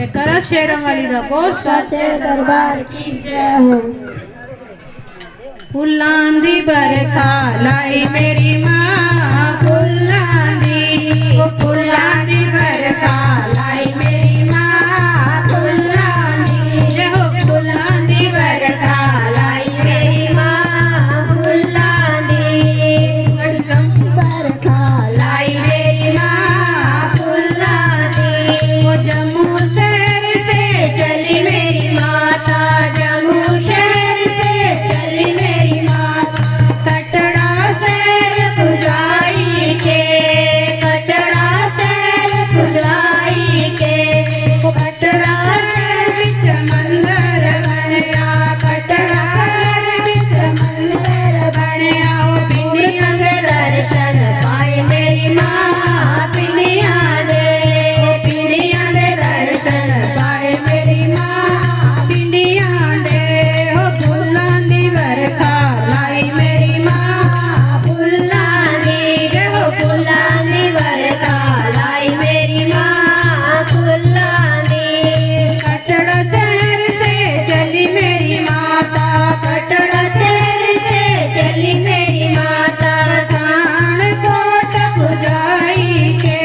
करा शेरों वाली दा को सच्चे दरबार की जय हो। फुल्लां दी बरखा लाई मेरी मां फुल्लां दी, ओ फुल्लां दी बरखा लाई मेरी मां फुल्लां दी, हो फुल्लां दी बरखा लाई मेरी मां फुल्लां दी, बरखा लाई मेरी मां फुल्लां दी। ओ जम्मू शहर से चली मेरी माता, जम्मू शहर से चली मेरी माता, कटड़ा शहर पुजाई के, कटड़ा शहर पुजाई के, कटड़ा शहर विच मंदिर बनया, कटड़ा शहर विच मंदिर बनया, पिंडियां दे दर्शन पाए मेरी मां पिंडियां दे, पिंडियां दे दर्शन पाए मेरी मां पिंडियां दे, हो फुल्लां दी बरखा लाई मेरी मां फुल्लां दी, हो फुल्लां दी बरखा लाई मेरी मां फुल्लां दी। कटड़ा शहर से चली मेरी माता, कटड़ा शहर से चली मेरी माता, पठानकोट पुजाई के,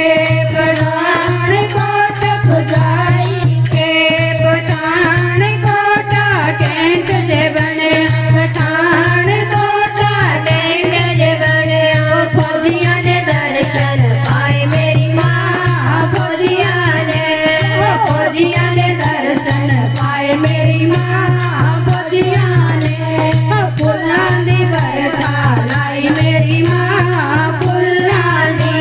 पठानकोट पुजाई के, पठानकोट टेंट जे बने, पठानकोट टेंट जे बने, फौजियां ने दर्शन पाए मेरी मां फौजियां ने, फौजियां ने दर्शन पाए मेरी मां फौजियां ने, फुल्लां दी बरखा लाई मेरी मां फुल्लां दी,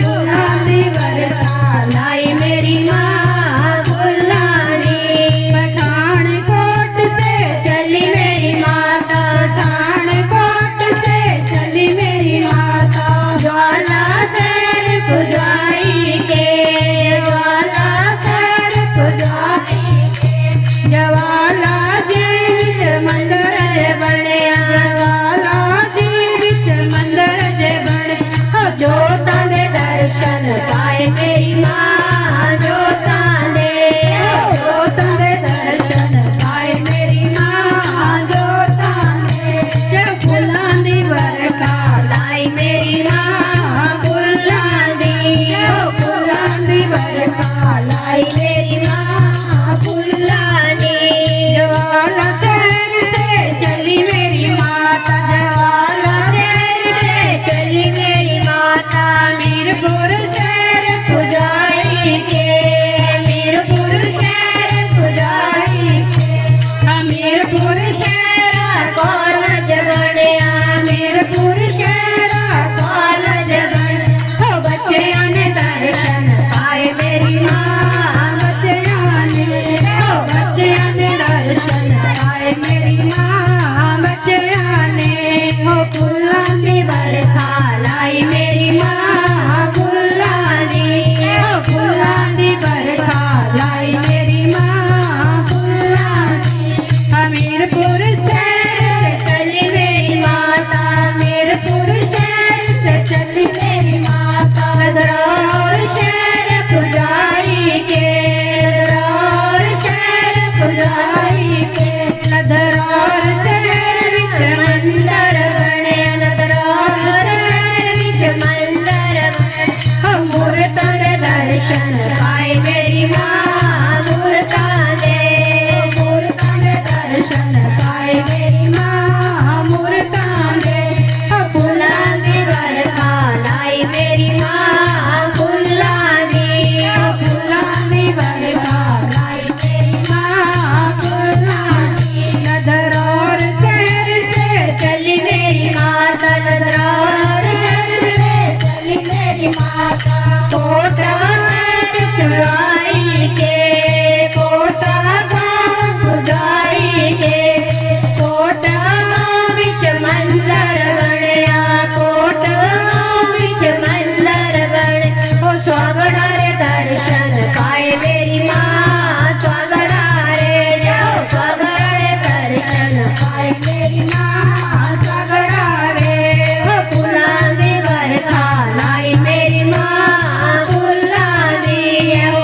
फुल्लां दी बरखा लाई मेरी मां फुल्लां दी। पठानकोट से चली मेरी माता, पठानकोट से चली मेरी माता, ज्वाला शहर पुजाई के, ज्वाला शहर पुजाई के, ज्वाला जी विच मंदिर जे बनया, ज्वाला जी विच मंदिर जे बने, जोतां दे दर्शन पाए मेरी मां जोतां दे, जोतां दे दर्शन पाए मेरी मां जोतां दे, फुल्लां दी बरखा लाई मेरी मां फुल्लां दी, फुल्लां दी बरखा लाई मेरी मां फुल्लां दी। ज्वाला शहर से चली मेरी माता, ज्वाला शहर से चली मेरी माता, मीरपुर शहर पुजाई के, मीरपुर शहर पुजाई के, मीरपुर शहर कॉलेज बनया, मीरपुर शहर कॉलेज बन, बच्चियां ने दर्शन पाए मेरी मां बच्चियां ने, बच्चियां ने दर्शन पाए मेरी मां बच्चियां ने, हो फुल्लां दी बरखा लाई मेरी मां फुल्लां दी, फुल्लां दी बरखा लाई मेरी मां फुल्लां दी। मीरपुर शहर से चली मेरी माता, मीरपुर शहर से चली मेरी माता, दरौर शहर पुजाई के, दरौर शहर पुजाई के, दरौर शहर विच मंदिर बने, दरौर शहर विच मंदिर बने, मूर्तां दे दर्शन पाए मेरी मां मूर्तां दे, मूर्तां दे दर्शन पाए मेरी मां मूर्तां दे, फुल्लां दी बरखा लाई मेरी मां फुल्लां दी, फुल्लां दी बरखा लाई मेरी मां फुल्लां दी। दरौर शहर से चली मेरी माता, दरौर शहर से चली मेरी माता, कोटा चुराई के, कोटा गाँव पुजाई के, कोटा विच मंदिर बनया, कोटा विच मंदिर बने, ओ स्वागड़ा रे दर्शन पाए मेरी मां, स्वागड़ा रे जाओ स्वागड़ा रे दर्शन पाए मेरी मां, स्वागड़ा रे, हो फुल्लां दी बरखा लाई मेरी मां फुल्लां दी, हो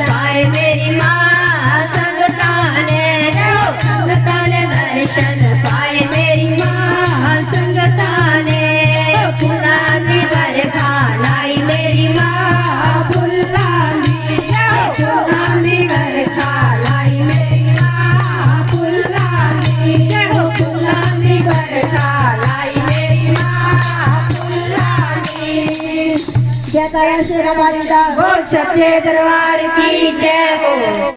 पाए मेरी माँ संगताने संगताने दर्शन पाए मेरी माँ संगताने फुलानी बरखा लाई मेरी माँ फुलानी बरखा लाई मेरी माँ फुलानी बरखा लाई मेरी माँ फुलानी। जयकारा शेरा वाली दा बोल सच्चे दरबार की